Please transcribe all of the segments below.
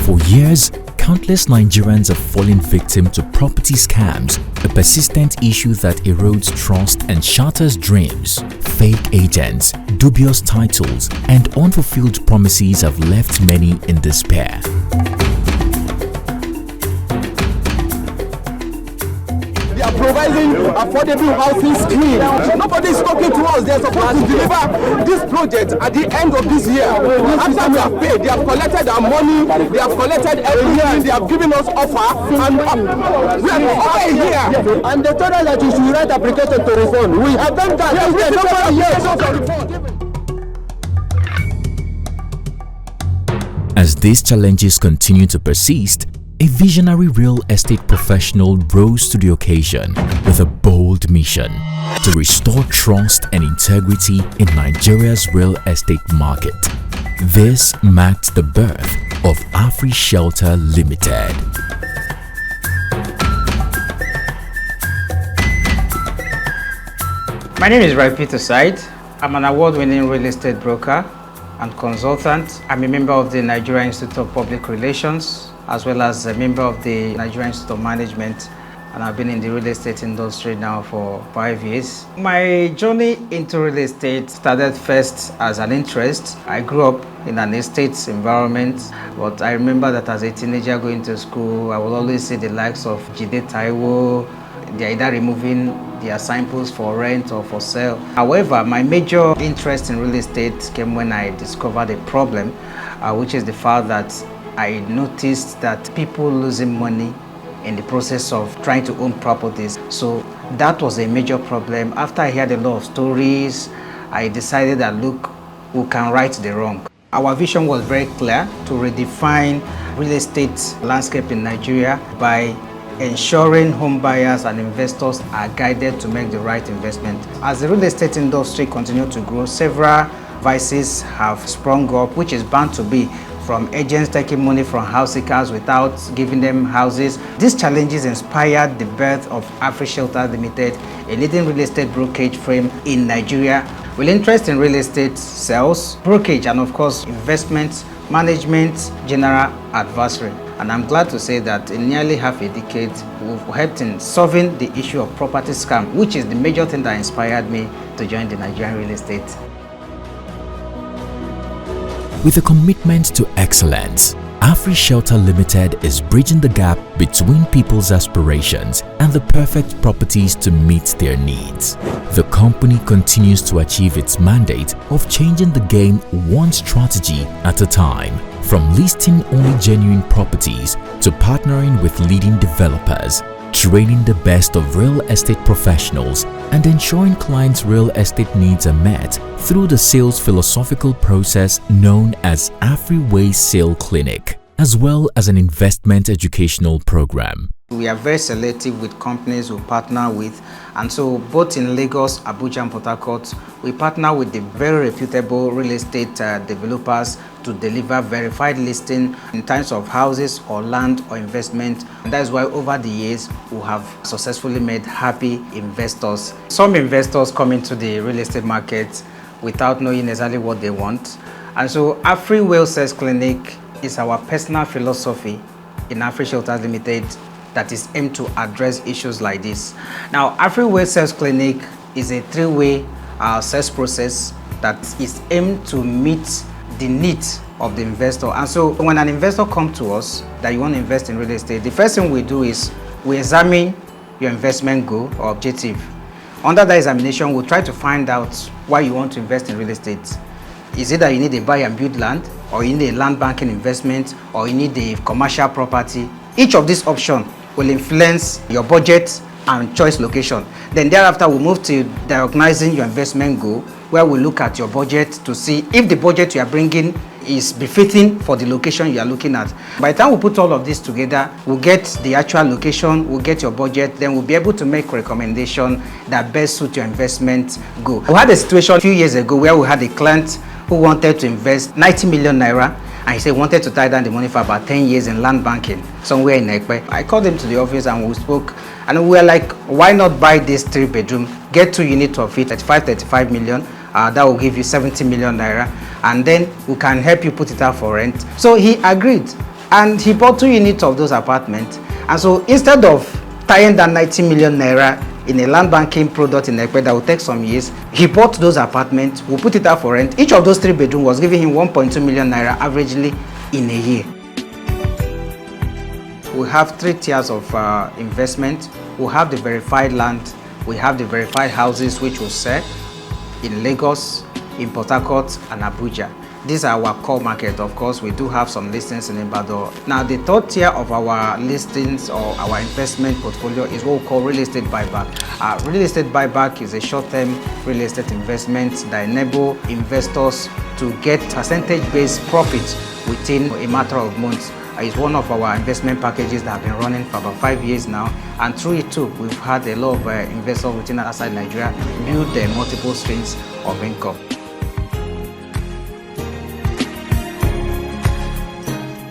For years, countless Nigerians have fallen victim to property scams, a persistent issue that erodes trust and shatters dreams. Fake agents, dubious titles, and unfulfilled promises have left many in despair. They are providing affordable housing scheme. Nobody is talking to us. They are supposed to deliver this project at the end of this year. After we have paid, they have collected our money, they have collected everything, they have given us offer, and we are over a year. And they told us that we should write application to refund. We have done that. As these challenges continue to persist, a visionary real estate professional rose to the occasion with a bold mission to restore trust and integrity in Nigeria's real estate market. This marked the birth of Afri Shelter Limited. My name is Peter Said. I'm an award-winning real estate broker and consultant. I'm a member of the Nigerian Institute of Public Relations, as well as a member of the Nigerian Institute of Management, and I've been in the real estate industry now for 5 years. My journey into real estate started first as an interest. I grew up in an estate environment, but I remember that as a teenager going to school, I would always see the likes of Jide Taiwo. They're either removing their samples for rent or for sale. However, my major interest in real estate came when I discovered a problem, which is the fact that I noticed that people losing money in the process of trying to own properties. So that was a major problem. After I heard a lot of stories, I decided that, look, we can right the wrong. Our vision was very clear: to redefine real estate landscape in Nigeria by ensuring home buyers and investors are guided to make the right investment. As the real estate industry continued to grow, several vices have sprung up, which is bound to be, from agents taking money from house seekers without giving them houses. These challenges inspired the birth of Afri Shelter Limited, a leading real estate brokerage firm in Nigeria with interest in real estate sales, brokerage, and of course investment management, general advisory. And I'm glad to say that in nearly half a decade, we've helped in solving the issue of property scam, which is the major thing that inspired me to join the Nigerian real estate. With a commitment to excellence, Afri Shelter Limited is bridging the gap between people's aspirations and the perfect properties to meet their needs. The company continues to achieve its mandate of changing the game one strategy at a time, from listing only genuine properties to partnering with leading developers, training the best of real estate professionals, and ensuring clients' real estate needs are met through the sales philosophical process known as Afri Way Sale Clinic, as well as an investment educational program. We are very selective with companies we partner with, and so both in Lagos, Abuja, and Port Harcourt, we partner with the very reputable real estate developers to deliver verified listing in terms of houses or land or investment. And that is why over the years we have successfully made happy investors. Some investors come into the real estate market without knowing exactly what they want, and so Afri Way Sales Clinic is our personal philosophy in Afri Shelter Limited that is aimed to address issues like this. Now, Afri Way Sales Clinic is a three-way sales process that is aimed to meet the needs of the investor. And so when an investor comes to us that you want to invest in real estate, the first thing we do is we examine your investment goal or objective. Under that examination, we'll try to find out why you want to invest in real estate. Is it that you need a buy and build land, or you need a land banking investment, or you need a commercial property? Each of these options will influence your budget and choice location. Then thereafter, we'll move to diagnosing your investment goal, where we look at your budget to see if the budget you are bringing is befitting for the location you are looking at. By the time we put all of this together, we'll get the actual location, we'll get your budget, then we'll be able to make recommendation that best suit your investment goal. We had a situation a few years ago where we had a client who wanted to invest 90 million naira, and he said he wanted to tie down the money for about 10 years in land banking somewhere in Ekpe. I called him to the office and we spoke, and we were like, why not buy this 3-bedroom, get 2 units of it, 35 million, that will give you 70 million naira, and then we can help you put it out for rent. So he agreed. And he bought 2 units of those apartments. And so instead of tying down 90 million naira in a land banking product in Ekpe that will take some years, he bought those apartments, we put it out for rent. Each of those 3 bedrooms was giving him 1.2 million naira averagely in a year. We have 3 tiers of investment. We have the verified land, we have the verified houses which will sell in Lagos, in Port Harcourt and Abuja. These are our core market. Of course, we do have some listings in Ibadan. Now, the 3rd tier of our listings or our investment portfolio is what we call real estate buyback. Real estate buyback is a short-term real estate investment that enable investors to get percentage-based profit within a matter of months. It's one of our investment packages that have been running for about 5 years now, and through it too, we've had a lot of investors within and outside Nigeria build their multiple streams of income.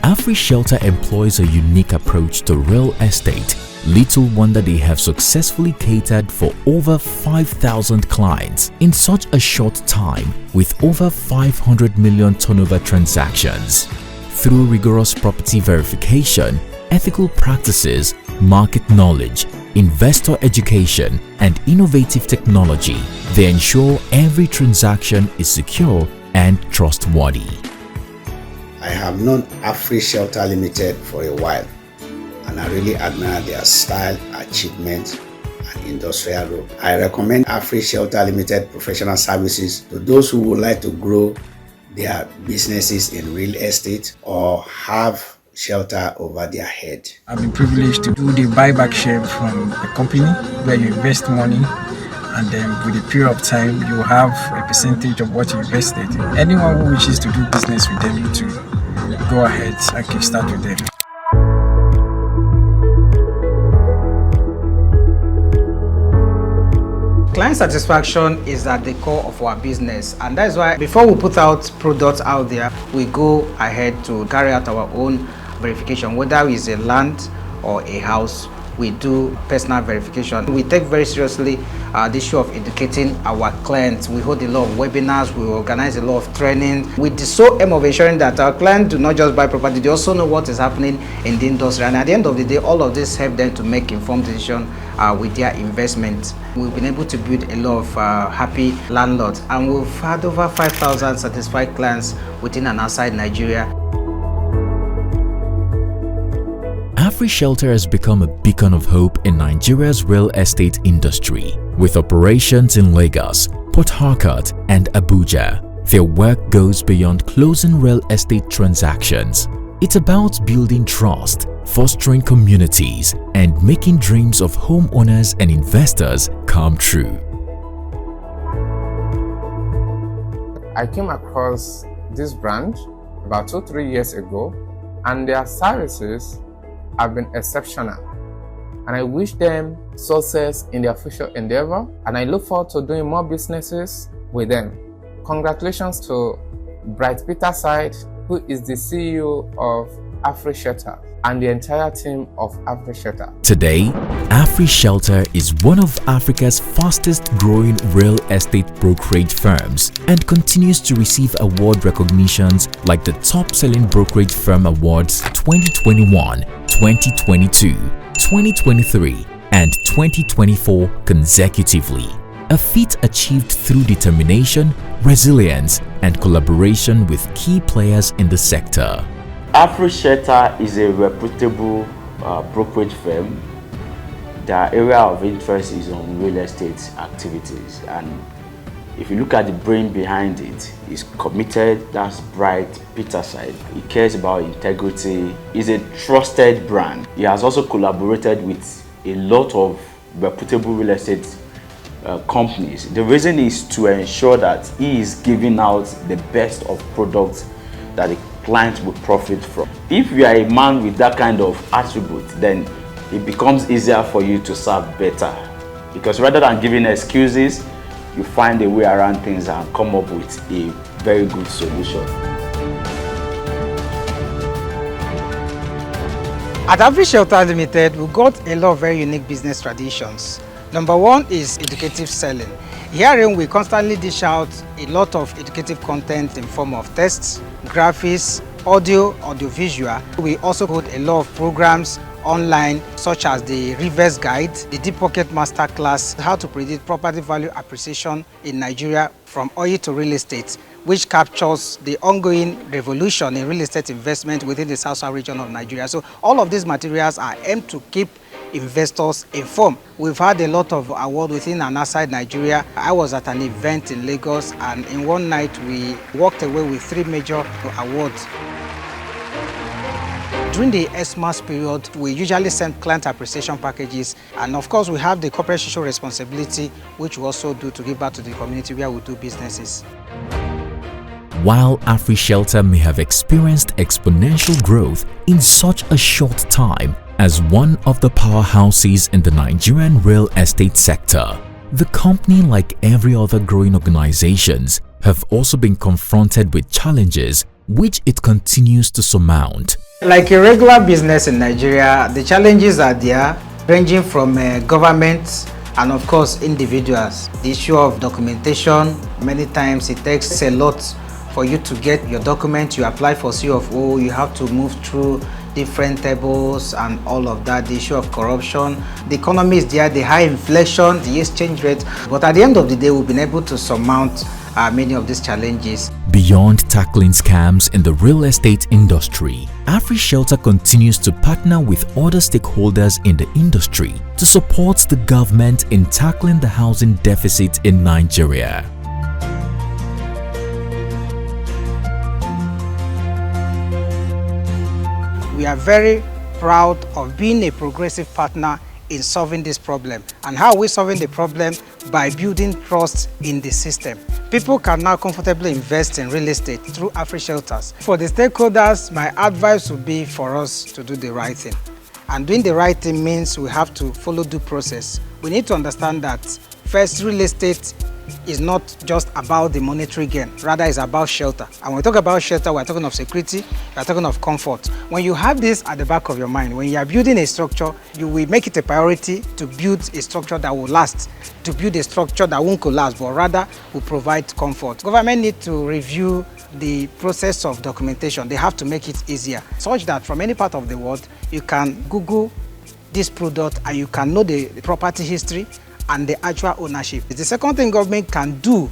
AfriShelter employs a unique approach to real estate. Little wonder they have successfully catered for over 5,000 clients in such a short time with over 500 million turnover transactions. Through rigorous property verification, ethical practices, market knowledge, investor education, and innovative technology, they ensure every transaction is secure and trustworthy. I have known AfriShelter Limited for a while, and I really admire their style, achievement, and industrial role. I recommend AfriShelter Limited professional services to those who would like to grow their businesses in real estate or have shelter over their head. I've been privileged to do the buyback share from the company where you invest money, and then with a period of time you have a percentage of what you invested. Anyone who wishes to do business with them to go ahead and kickstart with them. Client satisfaction is at the core of our business, and that's why before we put out products out there, we go ahead to carry out our own verification, whether it's a land or a house. We do personal verification. We take very seriously the issue of educating our clients. We hold a lot of webinars, we organize a lot of training with the sole aim of ensuring that our clients do not just buy property, they also know what is happening in the industry. And at the end of the day, all of this help them to make informed decisions with their investment. We've been able to build a lot of happy landlords, and we've had over 5,000 satisfied clients within and outside Nigeria. AfriShelter has become a beacon of hope in Nigeria's real estate industry. With operations in Lagos, Port Harcourt and Abuja, their work goes beyond closing real estate transactions. It's about building trust, fostering communities, and making dreams of homeowners and investors come true. I came across this brand about 2-3 years ago, and their services have been exceptional, and I wish them success in their future endeavor, and I look forward to doing more businesses with them. Congratulations to Bright Peterside, who is the CEO of AfriShelter, and the entire team of AfriShelter. Today, AfriShelter is one of Africa's fastest growing real estate brokerage firms and continues to receive award recognitions like the Top Selling Brokerage Firm Awards 2021, 2022, 2023, and 2024 consecutively. A feat achieved through determination, resilience, and collaboration with key players in the sector. AfriShelter is a reputable brokerage firm. Their area of interest is on real estate activities, and if you look at the brain behind it, it's committed. That's Bright Peterside. He cares about integrity. He's a trusted brand. He has also collaborated with a lot of reputable real estate companies. The reason is to ensure that he is giving out the best of products that the client will profit from. If you are a man with that kind of attribute, then it becomes easier for you to serve better, because rather than giving excuses, you find a way around things and come up with a very good solution. At AfriShelter Limited, we got a lot of very unique business traditions. Number one is educative selling. Herein, we constantly dish out a lot of educative content in form of tests, graphics, audiovisual. We also put a lot of programs online, such as the Reverse Guide, the Deep Pocket Masterclass, how to predict property value appreciation in Nigeria from oil to real estate, which captures the ongoing revolution in real estate investment within the southern region of Nigeria. So all of these materials are aimed to keep investors informed. We've had a lot of awards within and outside Nigeria. I was at an event in Lagos, and in one night we walked away with 3 major awards. During the Xmas period, we usually send client appreciation packages, and of course we have the corporate social responsibility, which we also do to give back to the community where we do businesses. While AfriShelter may have experienced exponential growth in such a short time as one of the powerhouses in the Nigerian real estate sector, the company, like every other growing organizations, have also been confronted with challenges which it continues to surmount. Like a regular business in Nigeria, the challenges are there, ranging from government and of course individuals. The issue of documentation, many times it takes a lot for you to get your document. You apply for CFO, you have to move through different tables and all of that. The issue of corruption, the economy is there, the high inflation, the exchange rate. But at the end of the day, we've been able to surmount many of these challenges. Beyond tackling scams in the real estate industry, AfriShelter continues to partner with other stakeholders in the industry to support the government in tackling the housing deficit in Nigeria. We are very proud of being a progressive partner in solving this problem. And how are we solving the problem? By building trust in the system. People can now comfortably invest in real estate through AfriShelters. For the stakeholders, my advice would be for us to do the right thing. And doing the right thing means we have to follow due process. We need to understand that first, real estate is not just about the monetary gain, rather it's about shelter. And when we talk about shelter, we're talking of security, we're talking of comfort. When you have this at the back of your mind, when you are building a structure, you will make it a priority to build a structure that will last, to build a structure that won't collapse, but rather will provide comfort. Government need to review the process of documentation. They have to make it easier, such that from any part of the world, you can Google this product and you can know the property history and the actual ownership. The second thing government can do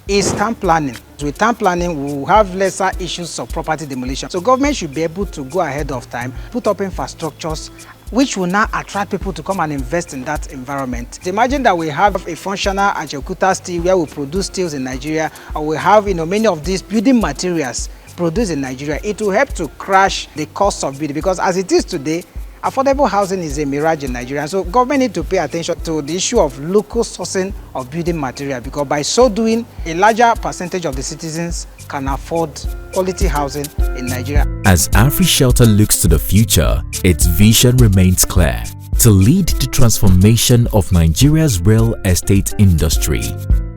is town planning. With town planning, we will have lesser issues of property demolition. So government should be able to go ahead of time, put up infrastructures which will now attract people to come and invest in that environment. Imagine that we have a functional Ajaokuta steel where we produce steels in Nigeria, or we have many of these building materials produced in Nigeria. It will help to crash the cost of building, because as it is today, affordable housing is a mirage in Nigeria. So government need to pay attention to the issue of local sourcing of building material, because by so doing, a larger percentage of the citizens can afford quality housing in Nigeria. As AfriShelter looks to the future, its vision remains clear: to lead the transformation of Nigeria's real estate industry.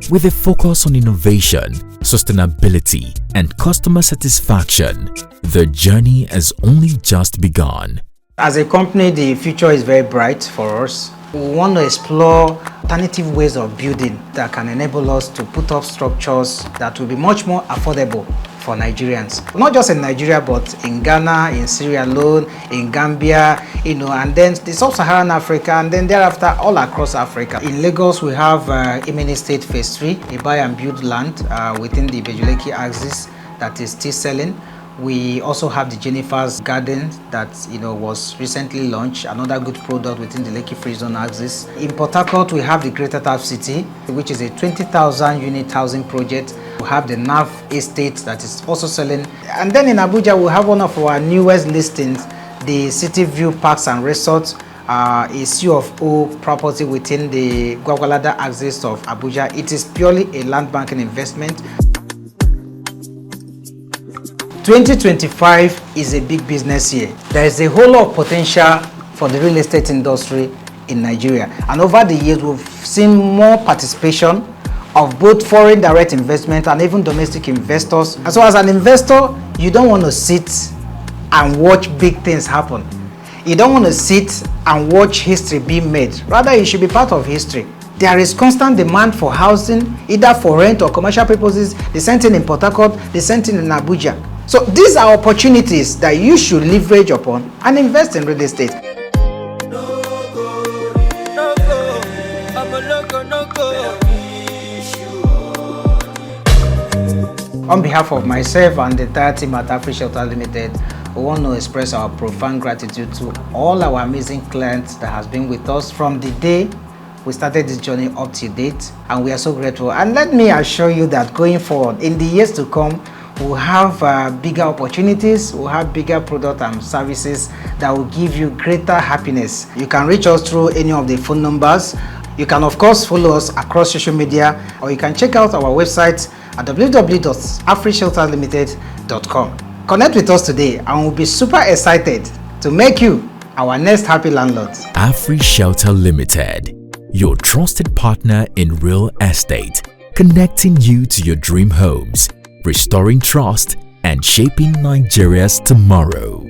With a focus on innovation, sustainability, and customer satisfaction, the journey has only just begun. As a company, the future is very bright for us. We want to explore alternative ways of building that can enable us to put up structures that will be much more affordable for Nigerians. Not just in Nigeria, but in Ghana, in Sierra Leone, in Gambia, and then the Sub-Saharan Africa, and then thereafter all across Africa. In Lagos, we have Imeni State Phase 3, a buy and build land within the Bejuleki axis that is still selling. We also have the Jennifer's Garden that was recently launched, another good product within the Lekki Free Zone axis. In Port Harcourt, we have the Greater Tap City, which is a 20,000 unit housing project. We have the Nav Estate that is also selling. And then in Abuja, we have one of our newest listings, the City View Parks and Resorts, a C of O property within the Gwagwalada axis of Abuja. It is purely a land banking investment. 2025 is a big business year. There is a whole lot of potential for the real estate industry in Nigeria. And over the years, we've seen more participation of both foreign direct investment and even domestic investors. And so as an investor, you don't want to sit and watch big things happen. You don't want to sit and watch history being made. Rather, you should be part of history. There is constant demand for housing, either for rent or commercial purposes. The same thing in Port Harcourt, the same thing in Abuja. So these are opportunities that you should leverage upon and invest in real estate. On behalf of myself and the entire team at AfriShelter Limited, we want to express our profound gratitude to all our amazing clients that has been with us from the day we started this journey up to date, and we are so grateful. And let me assure you that going forward, in the years to come, we'll have bigger opportunities, we'll have bigger products and services that will give you greater happiness. You can reach us through any of the phone numbers. You can of course follow us across social media, or you can check out our website at www.afrishelterlimited.com. Connect with us today and we'll be super excited to make you our next happy landlord. AfriShelter Limited, your trusted partner in real estate, connecting you to your dream homes, restoring trust and shaping Nigeria's tomorrow.